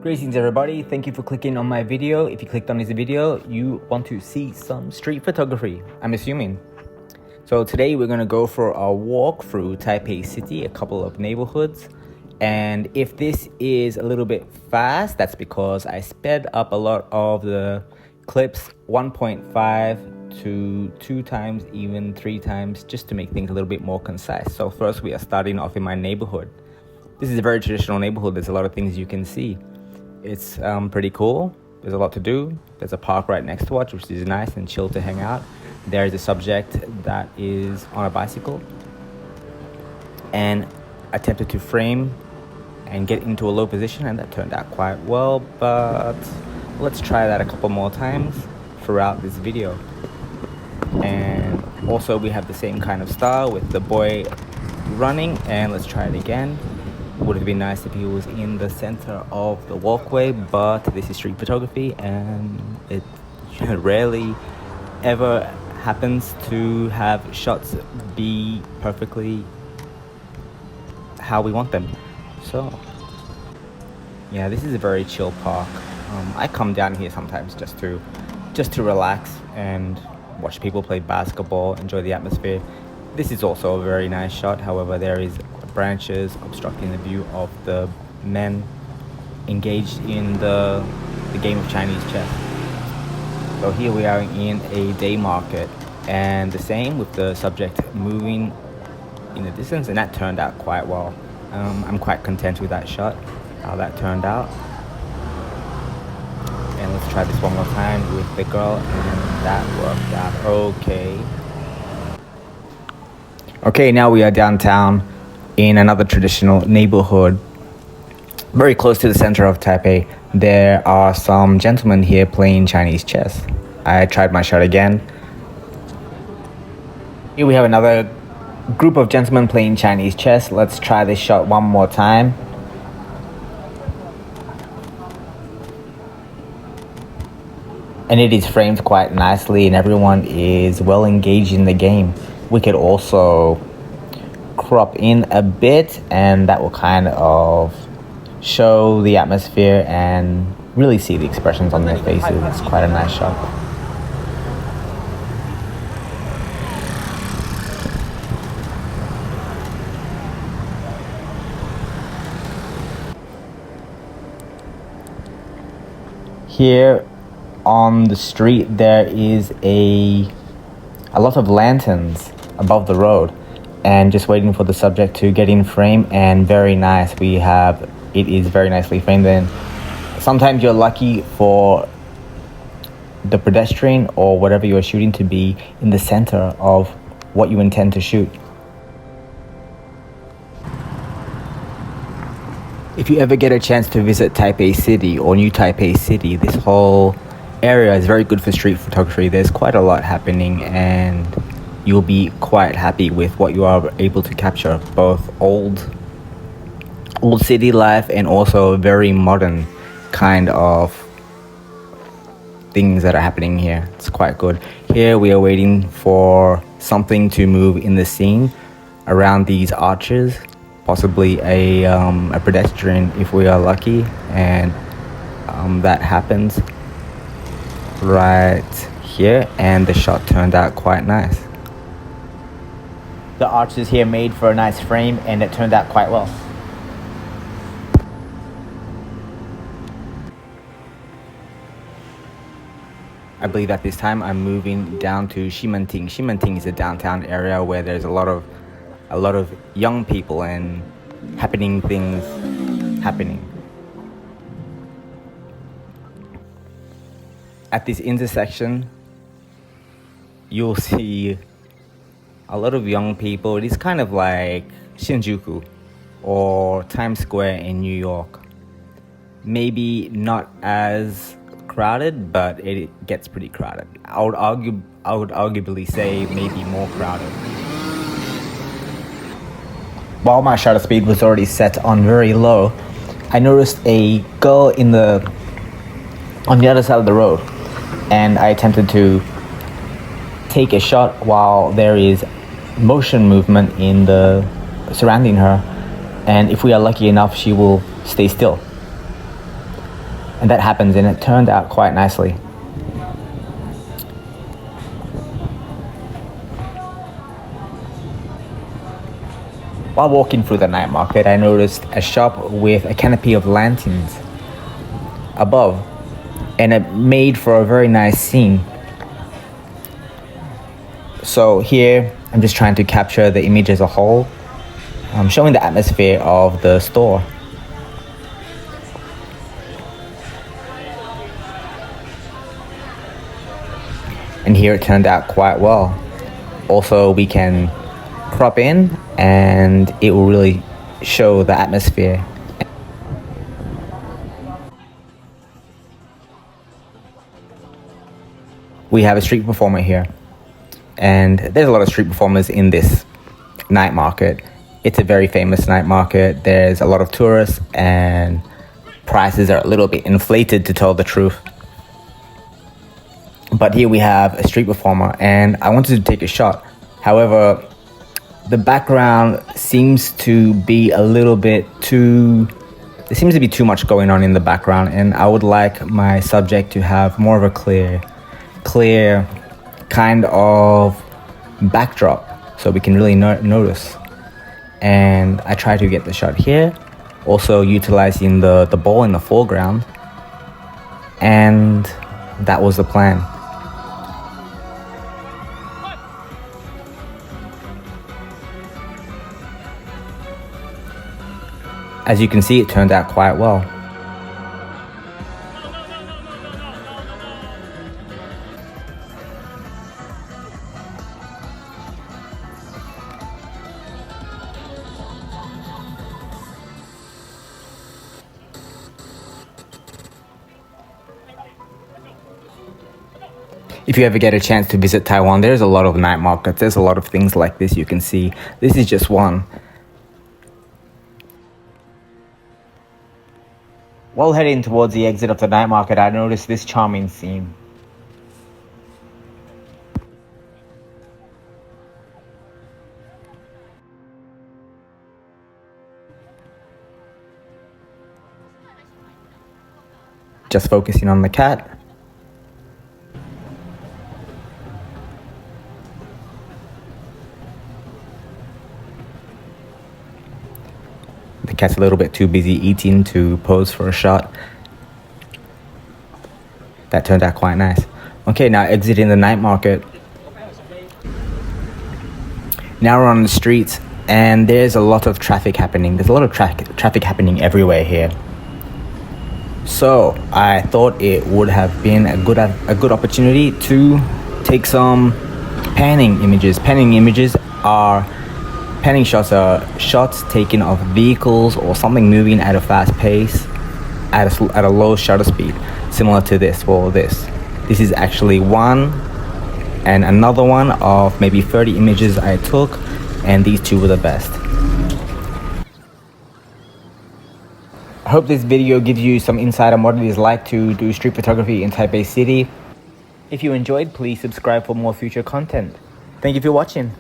Greetings everybody, thank you for clicking on my video. If you clicked on this video, you want to see some street photography, I'm assuming. So today we're going to go for a walk through Taipei City, a couple of neighborhoods. And if this is a little bit fast, that's because I sped up a lot of the clips, 1.5 to 2 times, even 3 times, just to make things a little bit more concise. So first we are starting off in my neighborhood. This is a very traditional neighborhood. There's a lot of things you can see. It's pretty cool. There's a lot to do. There's a park right next to us, which is nice and chill to hang out. There is a subject that is on a bicycle and attempted to frame and get into a low position, and that turned out quite well, but let's try that a couple more times throughout this video. And also we have the same kind of style with the boy running, and let's try it again. Would have been nice if he was in the center of the walkway, but this is street photography and it rarely ever happens to have shots be perfectly how we want them. So yeah, this is a very chill park. I come down here sometimes just to relax and watch people play basketball, enjoy the atmosphere. This is also a very nice shot. However, there is branches obstructing the view of the men engaged in the game of Chinese chess. So here we are in a day market, and the same with the subject moving in the distance, and that turned out quite well. I'm quite content with that shot, how that turned out. And let's try this one more time with the girl, and that worked out okay. Okay, now we are downtown in another traditional neighborhood, very close to the center of Taipei. There are some gentlemen here playing Chinese chess. I tried my shot again. Here we have another group of gentlemen playing Chinese chess. Let's try this shot one more time. And it is framed quite nicely, and everyone is well engaged in the game. We could also crop in a bit, and that will kind of show the atmosphere and really see the expressions on their faces. It's quite a nice shot. Here on the street there is a lot of lanterns above the road, and just waiting for the subject to get in frame, and very nice. It is very nicely framed. Then sometimes you're lucky for the pedestrian or whatever you're shooting to be in the center of what you intend to shoot. If you ever get a chance to visit Taipei City or New Taipei City, this whole area is very good for street photography. There's quite a lot happening, and you'll be quite happy with what you are able to capture, both old city life and also very modern kind of things that are happening here. It's quite good. Here we are waiting for something to move in the scene around these arches, possibly a pedestrian if we are lucky, and that happens right here, and the shot turned out quite nice. The arches here made for a nice frame, and it turned out quite well. I believe at this time I'm moving down to Ximenting. Ximenting is a downtown area where there's a lot of young people and things happening. At this intersection, you'll see a lot of young people. It is kind of like Shinjuku or Times Square in New York. Maybe not as crowded, but it gets pretty crowded. I would arguably say maybe more crowded. While my shutter speed was already set on very low, I noticed a girl on the other side of the road, and I attempted to take a shot while there is motion movement in the surrounding her, and if we are lucky enough, she will stay still. And that happens, and it turned out quite nicely. While walking through the night market, I noticed a shop with a canopy of lanterns above, and it made for a very nice scene. So here, I'm just trying to capture the image as a whole, showing the atmosphere of the store. And here it turned out quite well. Also, we can crop in and it will really show the atmosphere. We have a street performer here, and there's a lot of street performers in this night market. It's a very famous night market. There's a lot of tourists and prices are a little bit inflated, to tell the truth. But here we have a street performer, and I wanted to take a shot. However, the background seems to be a little bit too... There seems to be too much going on in the background, and I would like my subject to have more of a clear kind of backdrop so we can really notice. And I try to get the shot here, also utilizing the ball in the foreground, and that was the plan. As you can see, it turned out quite well. If you ever get a chance to visit Taiwan, there's a lot of night markets. There's a lot of things like this you can see. This is just one. While heading towards the exit of the night market, I noticed this charming scene. Just focusing on the cat. The cat's a little bit too busy eating to pose for a shot. That turned out quite nice. Okay, now exiting the night market. Now we're on the streets, and there's a lot of traffic happening. There's a lot of traffic happening everywhere here. So I thought it would have been a good opportunity to take some panning images. Panning shots are shots taken of vehicles or something moving at a fast pace at a low shutter speed, similar to this. This is actually one and another one of maybe 30 images I took, and these two were the best. I hope this video gives you some insight on what it is like to do street photography in Taipei City. If you enjoyed, please subscribe for more future content. Thank you for watching.